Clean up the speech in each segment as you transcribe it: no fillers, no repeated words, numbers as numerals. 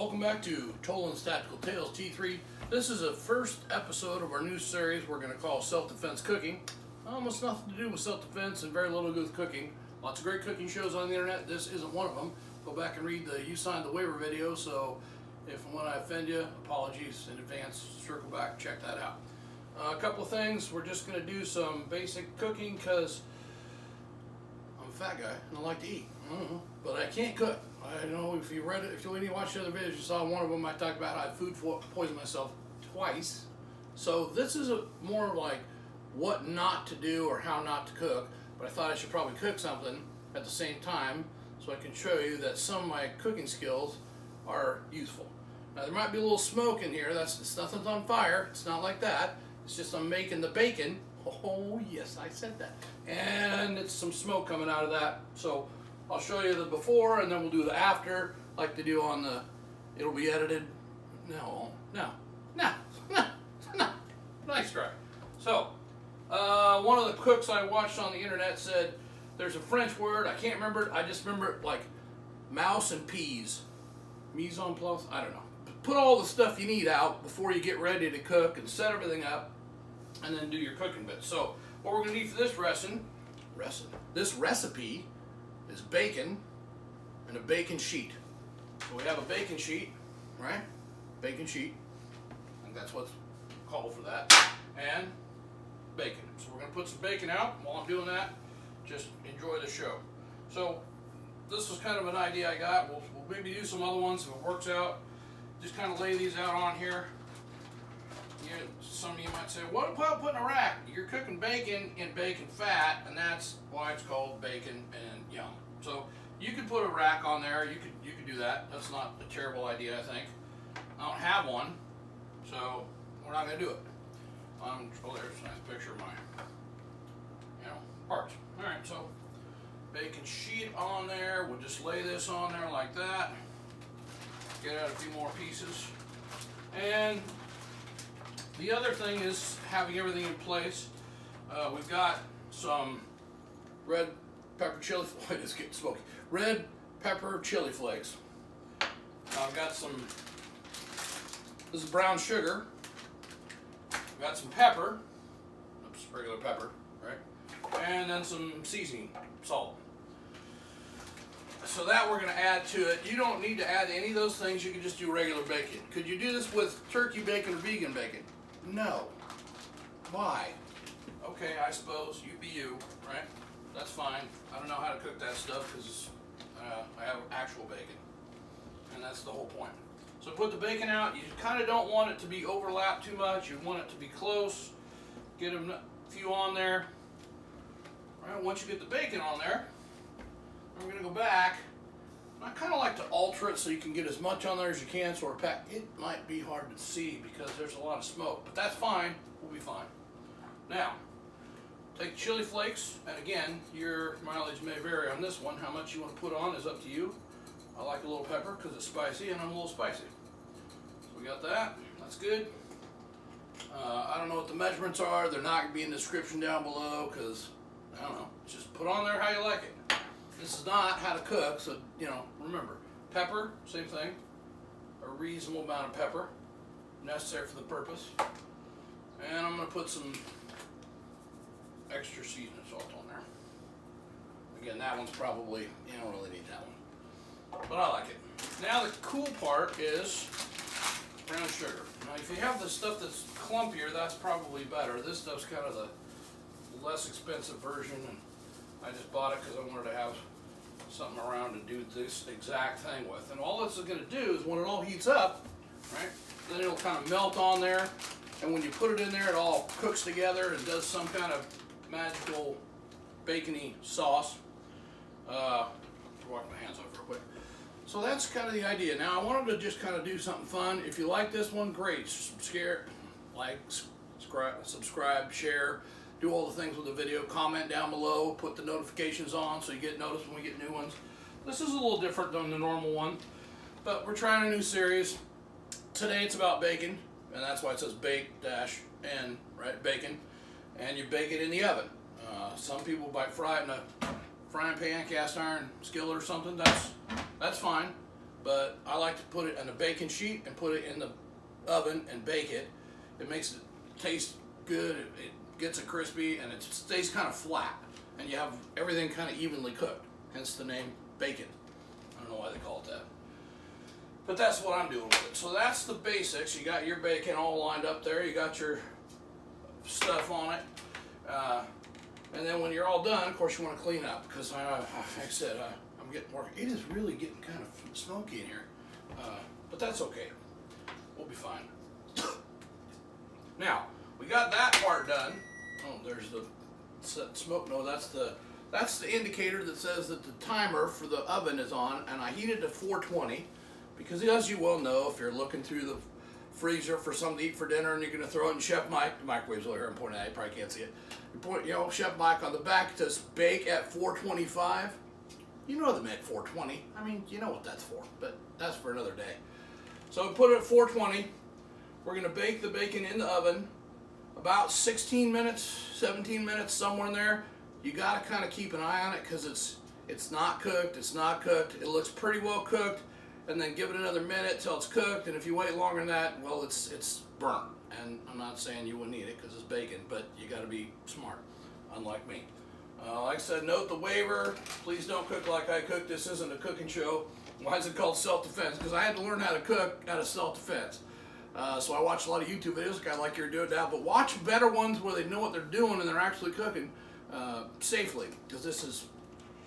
Welcome back to Toland's Tactical Tales T3. This is a first episode of our new series we're going to call Self-Defense Cooking. Almost nothing to do with self-defense and very little to do with cooking. Lots of great cooking shows on the internet. This isn't one of them. Go back and read the You Signed the Waiver video, so if and when I offend you, apologies in advance. Circle back, check that out. A couple of things. We're just going to do some basic cooking because I'm a fat guy and I like to eat. But I can't cook. I know if you read it, if you watched the other videos, you saw one of them I talked about how I food poisoned myself twice. So this is more like what not to do or how not to cook. But I thought I should probably cook something at the same time so I can show you that some of my cooking skills are useful. Now there might be a little smoke in here. It's nothing's on fire. It's not like that. It's just I'm making the bacon. Oh yes, I said that. And it's some smoke coming out of that. So I'll show you the before and then we'll do the after, like they do on the, it'll be edited. No. Nice try. So, one of the cooks I watched on the internet said there's a French word, I can't remember it, I just remember it like mouse and peas. Mise en place? I don't know. Put all the stuff you need out before you get ready to cook and set everything up and then do your cooking bits. So, what we're going to need for this recipe is bacon and a bacon sheet. So we have a bacon sheet, right? Bacon sheet. I think that's what's called for that. And bacon. So we're going to put some bacon out. While I'm doing that, just enjoy the show. So this was kind of an idea I got. We'll maybe do some other ones if it works out. Just kind of lay these out on here. Some of you might say, what about putting a rack? You're cooking bacon in bacon fat, and that's why it's called bacon and yum. So you could put a rack on there. You could do that. That's not a terrible idea, I think. I don't have one, so we're not going to do it. Oh, there's a nice picture of my, parts. All right, so bacon sheet on there. We'll just lay this on there like that. Get out a few more pieces, and the other thing is having everything in place. We've got some red pepper chili. Wait, it's getting smoky. Red pepper chili flakes. I've got some. This is brown sugar. I've got some pepper. Oops, regular pepper, right? And then some seasoning, salt. So that we're going to add to it. You don't need to add any of those things. You can just do regular bacon. Could you do this with turkey bacon or vegan bacon? No. Why? Okay, I suppose you be you, right? That's fine. I don't know how to cook that stuff because I have actual bacon, and that's the whole point. So put the bacon out. You kind of don't want it to be overlapped too much. You want it to be close. Get a few on there. All right, once you get the bacon on there, we're going to go back. I kind of like to alter it so you can get as much on there as you can. So it might be hard to see because there's a lot of smoke, but that's fine. We'll be fine. Now, take chili flakes, and again, your mileage may vary on this one. How much you want to put on is up to you. I like a little pepper because it's spicy, and I'm a little spicy. So we got that. That's good. I don't know what the measurements are. They're not going to be in the description down below because, I don't know. Just put on there how you like it. This is not how to cook, so, remember. Pepper, same thing. A reasonable amount of pepper, necessary for the purpose. And I'm going to put some extra seasoning salt on there. Again, that one's probably, you don't really need that one. But I like it. Now the cool part is brown sugar. Now if you have the stuff that's clumpier, that's probably better. This stuff's kind of the less expensive version, and I just bought it because I wanted to have something around to do this exact thing with. And all this is going to do is when it all heats up, right, then it'll kind of melt on there. And when you put it in there, it all cooks together and does some kind of magical bacony sauce. Wash my hands off real quick. So that's kind of the idea. Now I wanted to just kind of do something fun. If you like this one, great. Subscribe, share. Do all the things with the video, comment down below, put the notifications on so you get noticed when we get new ones. This is a little different than the normal one, but we're trying a new series. Today it's about bacon, and that's why it says bake-n, right, bacon, and you bake it in the oven. Some people might fry it in a frying pan, cast iron skillet or something. That's fine. but I like to put it on a baking sheet and put it in the oven and bake it. It makes it taste good, it gets it crispy, and it stays kind of flat, and you have everything kind of evenly cooked, hence the name bacon. I don't know why they call it that. But that's what I'm doing with it. So that's the basics. You got your bacon all lined up there. You got your stuff on it. And then when you're all done, of course, you want to clean up. Because, like I said, I'm getting more. It is really getting kind of smoky in here. But that's okay. We'll be fine. Now, we got that part done. Oh, there's the smoke. No, that's the indicator that says that the timer for the oven is on. And I heated to 420. Because as you well know, if you're looking through the freezer for something to eat for dinner and you're going to throw it in Chef Mike, the microwave's over here, I'm pointing at it, you probably can't see it. Chef Mike on the back says bake at 425. You know they meant 420. I mean, you know what that's for, but that's for another day. So we put it at 420. We're going to bake the bacon in the oven about 16 minutes, 17 minutes, somewhere in there. You got to kind of keep an eye on it because it's not cooked, it's not cooked. It looks pretty well cooked. And then give it another minute till it's cooked, and if you wait longer than that, well, it's burnt. And I'm not saying you wouldn't eat it because it's bacon, but you got to be smart, unlike me. Like I said, note the waiver. Please don't cook like I cook. This isn't a cooking show. Why is it called self-defense? Because I had to learn how to cook out of self-defense. So I watched a lot of YouTube videos, kind of like you're doing now, but watch better ones where they know what they're doing and they're actually cooking safely, because this is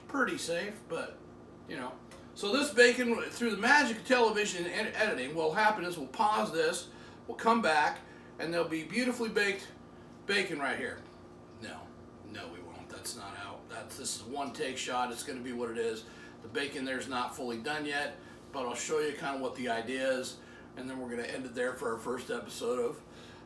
pretty safe, but, you know. So this bacon, through the magic of television and editing, what will happen is we'll pause this, we'll come back, and there'll be beautifully baked bacon right here. No, we won't. That's not how. This is a one-take shot. It's going to be what it is. The bacon there's not fully done yet, but I'll show you kind of what the idea is, and then we're going to end it there for our first episode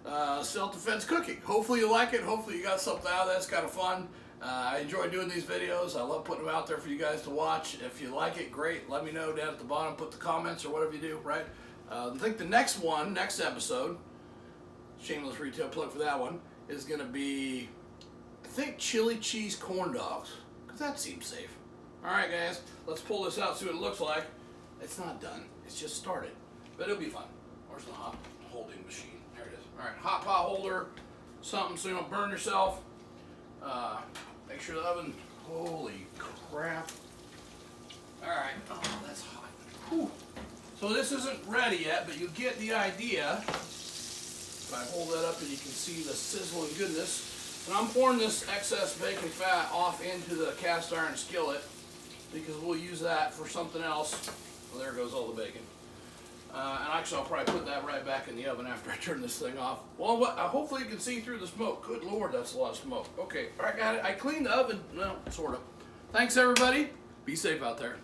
of self-defense cooking. Hopefully you like it. Hopefully you got something out of that. It's kind of fun. I enjoy doing these videos. I love putting them out there for you guys to watch. If you like it, great. Let me know down at the bottom. Put the comments or whatever you do, right? I think the next episode, shameless retail plug for that one, is going to be, I think, chili cheese corn dogs. Because that seems safe. All right, guys. Let's pull this out, see what it looks like. It's not done. It's just started. But it'll be fun. Where's the hot holding machine? There it is. All right, hot pot holder. Something so you don't burn yourself. Make sure the oven, holy crap. Alright, oh, that's hot. Whew. So this isn't ready yet, but you get the idea. If I hold that up and you can see the sizzling goodness. And I'm pouring this excess bacon fat off into the cast iron skillet because we'll use that for something else. Well, there goes all the bacon. And actually, I'll probably put that right back in the oven after I turn this thing off. Well, hopefully you can see through the smoke. Good Lord, that's a lot of smoke. Okay, all right, got it. I cleaned the oven. Well, sort of. Thanks, everybody. Be safe out there.